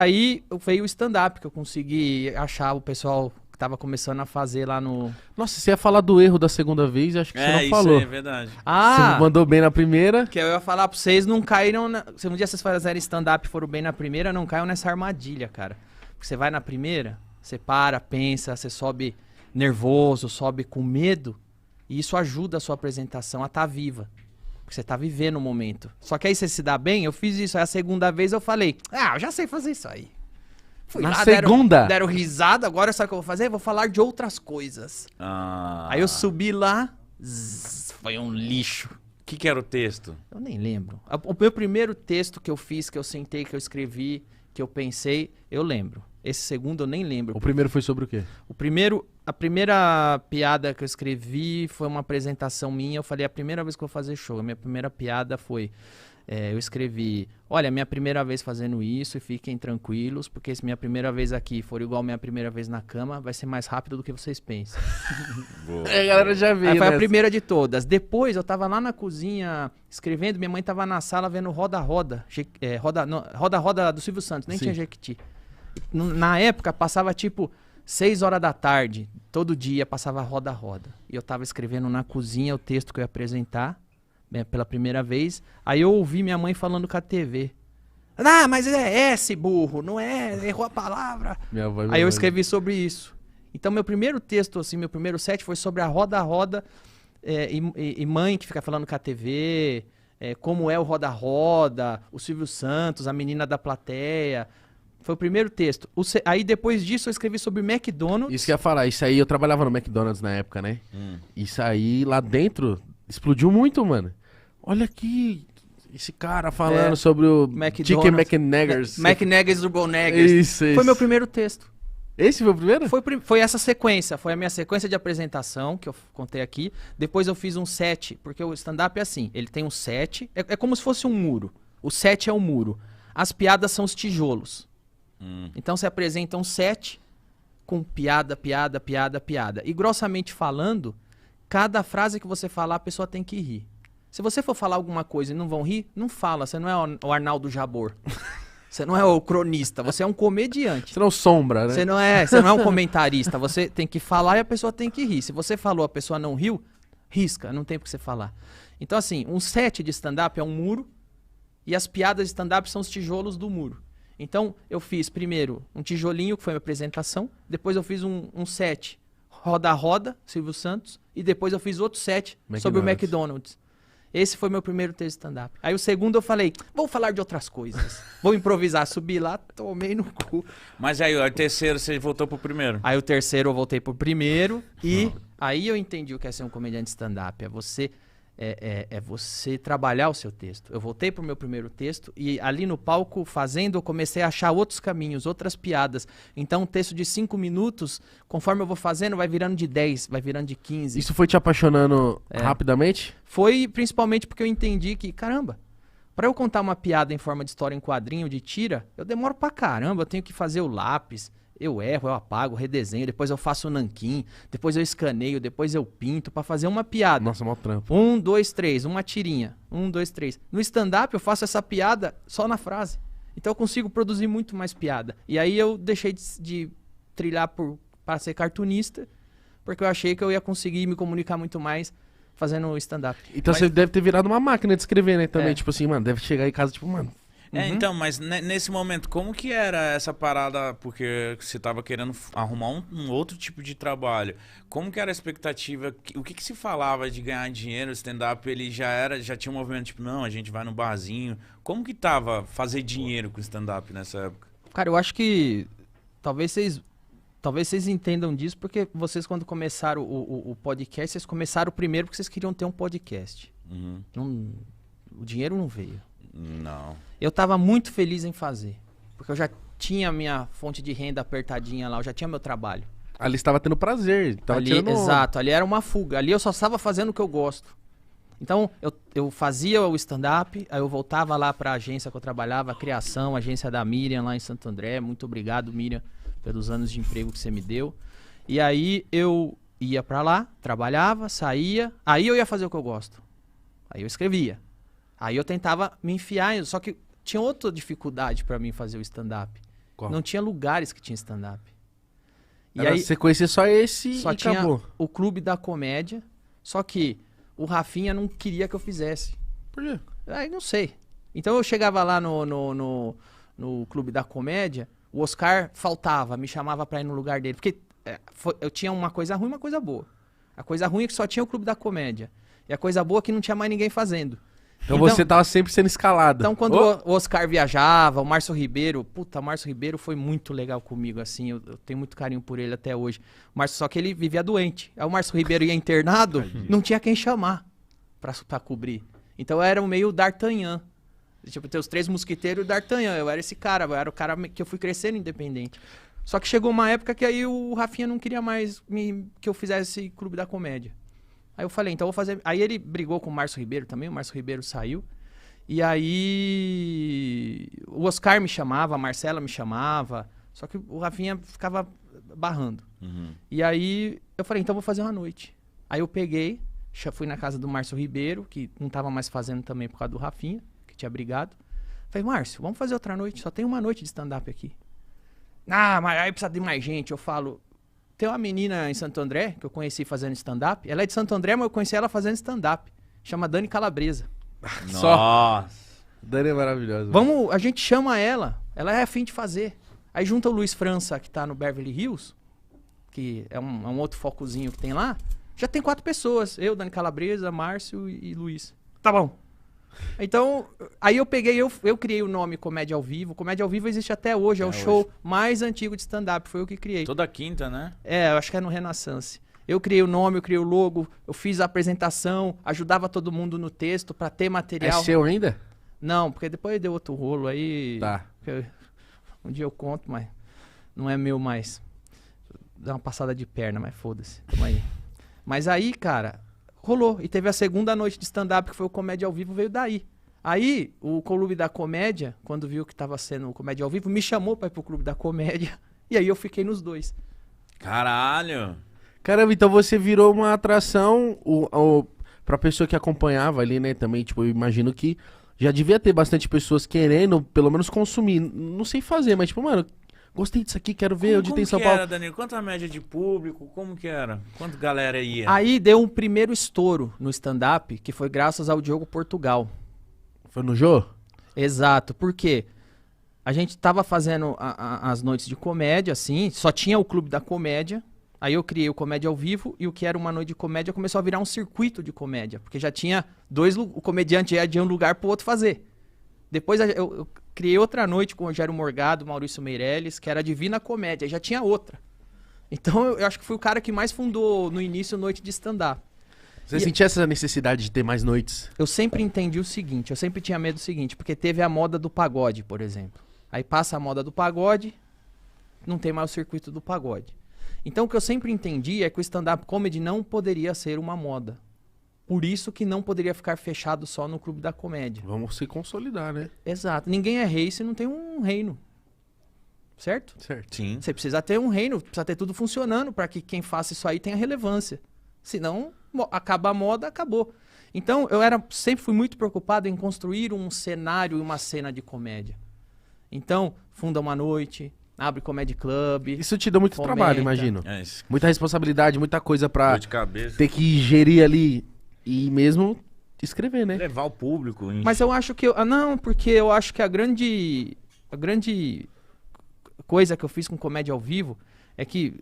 Aí veio o stand-up, que eu consegui achar o pessoal que tava começando a fazer lá no... Nossa, você ia falar do erro da segunda vez, acho que você não isso falou. aí é verdade. Você mandou bem na primeira. Que eu ia falar pra vocês, não caíram... Se um dia vocês fazerem stand-up e foram bem na primeira, não caiam nessa armadilha, cara. Porque você vai na primeira, você para, pensa, você sobe nervoso, sobe com medo, e isso ajuda a sua apresentação a estar viva. Porque você tá vivendo o momento. Só que aí você se dá bem, eu fiz isso. Aí a segunda vez eu falei, eu já sei fazer isso aí. Fui na lá, segunda? deram risada, agora sabe o que eu vou fazer? Eu vou falar de outras coisas. Aí eu subi lá, foi um lixo. O que era o texto? Eu nem lembro. O meu primeiro texto que eu fiz, que eu sentei, que eu escrevi, que eu pensei, eu lembro. Esse segundo eu nem lembro. O primeiro foi sobre o quê? A primeira piada que eu escrevi foi uma apresentação minha. Eu falei, a primeira vez que eu vou fazer show. A minha primeira piada foi... eu escrevi, olha, minha primeira vez fazendo isso e fiquem tranquilos, porque se minha primeira vez aqui for igual minha primeira vez na cama, vai ser mais rápido do que vocês pensam. Boa, A galera já veio. Aí foi a primeira de todas. Depois eu tava lá na cozinha escrevendo, minha mãe tava na sala vendo Roda-Roda. Roda-Roda do Silvio Santos, nem tinha Jequiti. Na época passava tipo 6 horas da tarde, todo dia passava Roda-Roda. E eu tava escrevendo na cozinha o texto que eu ia apresentar. Pela primeira vez, aí eu ouvi minha mãe falando com a TV. Mas é S, burro, não é, errou a palavra. Aí eu escrevi sobre isso. Então meu primeiro texto, assim, meu primeiro set foi sobre a Roda-Roda e mãe que fica falando com a TV, como é o Roda-Roda, o Silvio Santos, a menina da plateia. Foi o primeiro texto. Aí depois disso eu escrevi sobre McDonald's. Isso que eu ia falar, isso aí eu trabalhava no McDonald's na época, né? Isso aí lá dentro explodiu muito, mano. Olha aqui, esse cara falando sobre o Chicken McNuggets. McNuggets do Boneggers. Isso. Foi meu primeiro texto. Esse foi o primeiro? Foi essa sequência, foi a minha sequência de apresentação, que eu contei aqui. Depois eu fiz um set, porque o stand-up é assim, ele tem um set, é como se fosse um muro. O set é um muro. As piadas são os tijolos. Então você apresenta um set com piada. E grossamente falando, cada frase que você falar, a pessoa tem que rir. Se você for falar alguma coisa e não vão rir, não fala. Você não é o Arnaldo Jabor. Você não é o cronista. Você é um comediante. Você não sombra, né? Você não é um comentarista. Você tem que falar e a pessoa tem que rir. Se você falou, a pessoa não riu, risca. Não tem por que você falar. Então, assim, um set de stand-up é um muro e as piadas de stand-up são os tijolos do muro. Então, eu fiz primeiro um tijolinho, que foi a minha apresentação. Depois eu fiz um set Roda-Roda, Silvio Santos. E depois eu fiz outro set sobre o McDonald's. Esse foi meu primeiro texto stand-up. Aí o segundo eu falei, vou falar de outras coisas. Vou improvisar. Subi lá, tomei no cu. Mas aí, o terceiro, você voltou pro primeiro? Aí o terceiro eu voltei pro primeiro. E aí eu entendi o que é ser um comediante stand-up. É você trabalhar o seu texto. Eu voltei pro meu primeiro texto e ali no palco, fazendo, eu comecei a achar outros caminhos, outras piadas. Então um texto de 5 minutos, conforme eu vou fazendo, vai virando de 10, vai virando de 15. Isso foi te apaixonando rapidamente? Foi principalmente porque eu entendi que, caramba, pra eu contar uma piada em forma de história em quadrinho, de tira, eu demoro pra caramba, eu tenho que fazer o lápis. Eu erro, eu apago, redesenho, depois eu faço o nanquim, depois eu escaneio, depois eu pinto pra fazer uma piada. Nossa, mó trampo. 1, 2, 3, uma tirinha. 1, 2, 3. No stand-up eu faço essa piada só na frase. Então eu consigo produzir muito mais piada. E aí eu deixei de trilhar para ser cartunista, porque eu achei que eu ia conseguir me comunicar muito mais fazendo stand-up. Então você deve ter virado uma máquina de escrever, né? Também, tipo assim, mano, deve chegar em casa, tipo, mano... Então, mas nesse momento, como que era essa parada? Porque você tava querendo arrumar um outro tipo de trabalho. Como que era a expectativa? O que se falava de ganhar dinheiro? O stand-up, ele já tinha um movimento tipo, não, a gente vai no barzinho. Como que tava fazer dinheiro com o stand-up nessa época? Cara, eu acho que talvez vocês entendam disso, porque vocês quando começaram o podcast, vocês começaram primeiro porque vocês queriam ter um podcast. O dinheiro não veio. Não. Eu tava muito feliz em fazer, porque eu já tinha minha fonte de renda apertadinha lá, eu já tinha meu trabalho. Ali estava tendo prazer, tava ali, tirando... Exato, ali era uma fuga, ali eu só estava fazendo o que eu gosto. Então, eu fazia o stand-up, aí eu voltava lá pra agência que eu trabalhava, a criação, a agência da Miriam lá em Santo André. Muito obrigado, Miriam, pelos anos de emprego que você me deu. E aí eu ia pra lá, trabalhava, saía, aí eu ia fazer o que eu gosto. Aí eu escrevia. Aí eu tentava me enfiar, só que tinha outra dificuldade pra mim fazer o stand-up, Qual? Não tinha lugares que tinha stand-up. E aí você conhecia só esse só e tinha acabou. O Clube da Comédia, só que o Rafinha não queria que eu fizesse. Por quê? Aí não sei. Então eu chegava lá no Clube da Comédia, o Oscar faltava, me chamava pra ir no lugar dele. Porque eu tinha uma coisa ruim e uma coisa boa. A coisa ruim é que só tinha o Clube da Comédia. E a coisa boa é que não tinha mais ninguém fazendo. Então você tava sempre sendo escalado. Então quando o Oscar viajava, o Márcio Ribeiro... Puta, o Márcio Ribeiro foi muito legal comigo, assim. Eu tenho muito carinho por ele até hoje. Só que ele vivia doente. Aí o Márcio Ribeiro ia internado, não tinha quem chamar pra cobrir. Então eu era um meio D'Artagnan. Tipo, ter os 3 mosquiteiros e o D'Artagnan. Eu era esse cara, eu era o cara que eu fui crescendo independente. Só que chegou uma época que aí o Rafinha não queria mais que eu fizesse esse Clube da Comédia. Aí eu falei, então eu vou fazer... Aí ele brigou com o Márcio Ribeiro também, o Márcio Ribeiro saiu. E aí o Oscar me chamava, a Marcela me chamava, só que o Rafinha ficava barrando. E aí eu falei, então eu vou fazer uma noite. Aí eu peguei, fui na casa do Márcio Ribeiro, que não tava mais fazendo também por causa do Rafinha, que tinha brigado. Falei, Márcio, vamos fazer outra noite, só tem uma noite de stand-up aqui. Ah, mas aí precisa de mais gente. Eu falo... Tem uma menina em Santo André, que eu conheci fazendo stand-up. Ela é de Santo André, mas eu conheci ela fazendo stand-up. Chama Dani Calabresa. Nossa. Dani é maravilhosa. A gente chama ela. Ela é afim de fazer. Aí junta o Luiz França, que tá no Beverly Hills, que é um outro focozinho que tem lá. Já tem 4 pessoas. Eu, Dani Calabresa, Márcio e Luiz. Tá bom. Então, aí eu peguei, eu criei o nome Comédia ao Vivo. Comédia ao Vivo existe até hoje, é o show mais antigo de stand-up, foi eu que criei. Toda quinta, né? Eu acho que é no Renaissance. Eu criei o nome, eu criei o logo, eu fiz a apresentação, ajudava todo mundo no texto pra ter material. É seu ainda? Não, porque depois deu outro rolo aí. Tá. Um dia eu conto, mas não é meu mais. Dá uma passada de perna, mas foda-se. Tamo aí. Mas aí, cara... Rolou. E teve a segunda noite de stand-up, que foi o Comédia ao Vivo, veio daí. Aí, o Clube da Comédia, quando viu que tava sendo o Comédia ao Vivo, me chamou pra ir pro Clube da Comédia. E aí eu fiquei nos 2. Caralho! Caramba, então você virou uma atração pra pessoa que acompanhava ali, né? Também, tipo, eu imagino que já devia ter bastante pessoas querendo, pelo menos, consumir. Não sei fazer, mas, tipo, mano... Gostei disso aqui, quero ver onde tem São Paulo. Como que era, Danilo? Quanto a média de público? Como que era? Quanto galera ia? Aí deu um primeiro estouro no stand-up, que foi graças ao Diogo Portugal. Foi no Jô? Exato, porque a gente tava fazendo as noites de comédia, assim, só tinha o Clube da Comédia, aí eu criei o Comédia ao Vivo, e o que era uma noite de comédia começou a virar um circuito de comédia, porque já tinha o comediante ia de um lugar pro outro fazer. Depois eu criei outra noite com o Rogério Morgado, Maurício Meirelles, que era a Divina Comédia, já tinha outra. Então eu acho que fui o cara que mais fundou no início noite de stand-up. Você sentia essa necessidade de ter mais noites? Eu sempre entendi o seguinte, eu sempre tinha medo do seguinte, porque teve a moda do pagode, por exemplo. Aí passa a moda do pagode, não tem mais o circuito do pagode. Então o que eu sempre entendi é que o stand-up comedy não poderia ser uma moda. Por isso que não poderia ficar fechado só no Clube da Comédia. Vamos se consolidar, né? Exato. Ninguém é rei se não tem um reino. Certo? Certo. Sim. Você precisa ter um reino, precisa ter tudo funcionando para que quem faça isso aí tenha relevância. Senão, acaba a moda, acabou. Então, sempre fui muito preocupado em construir um cenário e uma cena de comédia. Então, funda uma noite, abre comedy club. Isso te dá muito trabalho, imagino. Muita responsabilidade, muita coisa pra ter que gerir ali e mesmo escrever, né? Levar o público. Mas eu acho que... não, porque eu acho que a grande coisa que eu fiz com comédia ao vivo é que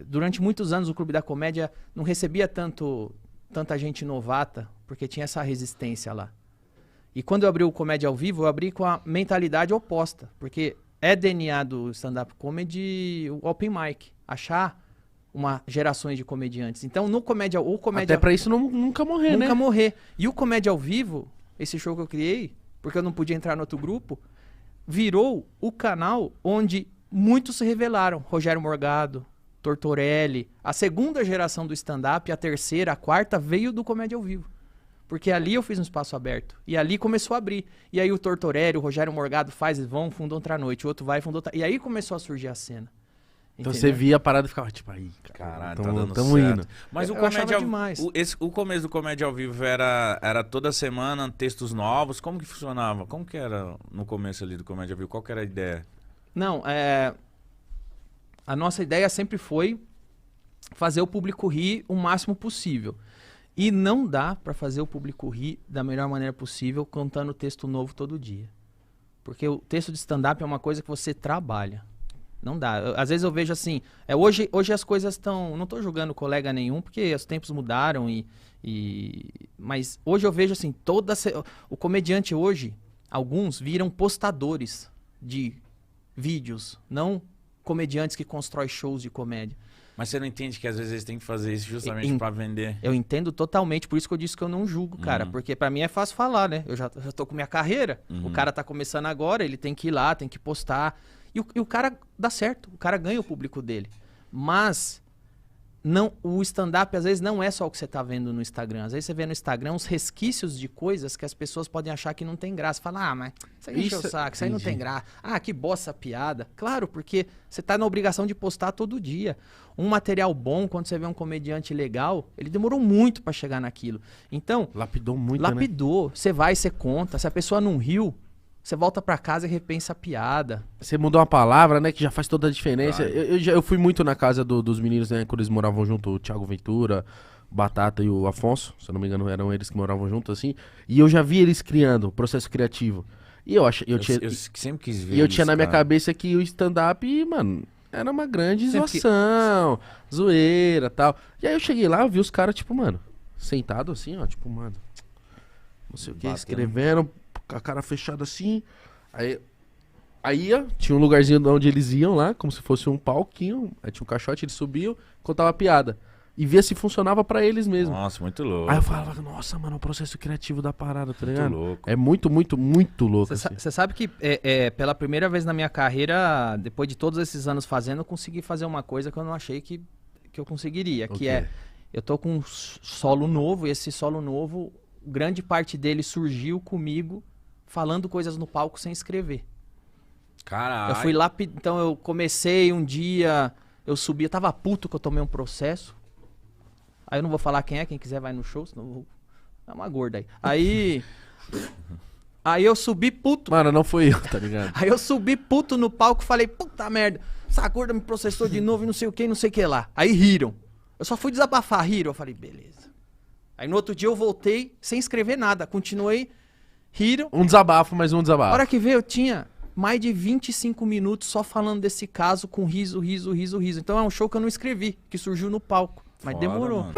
durante muitos anos o Clube da Comédia não recebia tanta gente novata, porque tinha essa resistência lá. E quando eu abri o Comédia ao Vivo, eu abri com a mentalidade oposta, porque é DNA do stand-up comedy o open mic, achar gerações de comediantes. Então, no comédia... Até pra isso nunca morrer, né? Nunca morrer. E o Comédia ao Vivo, esse show que eu criei, porque eu não podia entrar no outro grupo, virou o canal onde muitos se revelaram. Rogério Morgado, Tortorelli, a segunda geração do stand-up, a terceira, a quarta, veio do Comédia ao Vivo. Porque ali eu fiz um espaço aberto. E ali começou a abrir. E aí o Tortorelli, o Rogério Morgado fundam outra noite. O outro vai, fundou outra... E aí começou a surgir a cena. Então você via a parada e ficava tipo, aí, caralho, tá dando certo. Indo. Mas o comédia demais. O começo do Comédia ao Vivo era toda semana textos novos? Como que funcionava? Como que era no começo ali do Comédia ao Vivo? Qual que era a ideia? Não, a nossa ideia sempre foi fazer o público rir o máximo possível. E não dá pra fazer o público rir da melhor maneira possível contando texto novo todo dia. Porque o texto de stand-up é uma coisa que você trabalha. Não dá. Às vezes eu vejo assim, hoje as coisas estão... Não tô julgando colega nenhum, porque os tempos mudaram mas hoje eu vejo assim, o comediante hoje, alguns viram postadores de vídeos, não comediantes que constroem shows de comédia. Mas você não entende que às vezes eles têm que fazer isso justamente pra vender? Eu entendo totalmente, por isso que eu disse que eu não julgo, cara. Porque pra mim é fácil falar, né? Eu já tô com minha carreira, o cara tá começando agora, ele tem que ir lá, tem que postar. E o cara dá certo, o cara ganha o público dele. Mas o stand-up às vezes não é só o que você tá vendo no Instagram. Às vezes você vê no Instagram uns resquícios de coisas que as pessoas podem achar que não tem graça. Fala, mas isso aí encheu o saco, isso aí não tem graça. Ah, que bosta piada. Claro, porque você tá na obrigação de postar todo dia. Um material bom, quando você vê um comediante legal, ele demorou muito pra chegar naquilo. Então... Lapidou muito, Lapidou. Né? Você vai, você conta. Se a pessoa não riu, você volta pra casa e repensa a piada. Você mudou uma palavra, né? Que já faz toda a diferença. Eu fui muito na casa dos meninos, né? Quando eles moravam junto, o Thiago Ventura, o Batata e o Afonso. Se eu não me engano, eram eles que moravam juntos, assim. E eu já vi eles criando o processo criativo. E eu sempre quis ver. E eu tinha na minha cabeça que o stand-up, mano, era uma grande zoação, zoeira e tal. E aí eu cheguei lá, eu vi os caras, tipo, mano, sentado assim, ó, tipo, mano, não sei o que, escrevendo, com a cara fechada assim. Aí tinha um lugarzinho onde eles iam lá, como se fosse um palquinho. Aí tinha um caixote, eles subiam, contavam piada. E via se funcionava pra eles mesmo. Nossa, muito louco. Aí eu falava, nossa, mano, o processo criativo da parada, tá ligado? Muito louco. É muito, muito, muito louco. Você sabe que pela primeira vez na minha carreira, depois de todos esses anos fazendo, eu consegui fazer uma coisa que eu não achei que eu conseguiria. Que é, eu tô com um solo novo, e esse solo novo, grande parte dele surgiu comigo falando coisas no palco sem escrever. Caralho. Eu fui lá, então eu comecei um dia, eu subi, eu tava puto que eu tomei um processo. Aí eu não vou falar quem quiser vai no show, senão eu vou dar uma gorda aí. Aí eu subi puto. Mano, não foi eu, tá ligado? Aí eu subi puto no palco e falei, puta merda, essa gorda me processou de novo e não sei o que lá. Aí riram. Eu só fui desabafar, riram. Eu falei, beleza. Aí no outro dia eu voltei sem escrever nada, continuei, riram. Um desabafo, mais um desabafo. A hora que veio eu tinha mais de 25 minutos só falando desse caso com riso. Então é um show que eu não escrevi, que surgiu no palco. Mas demorou. Mano.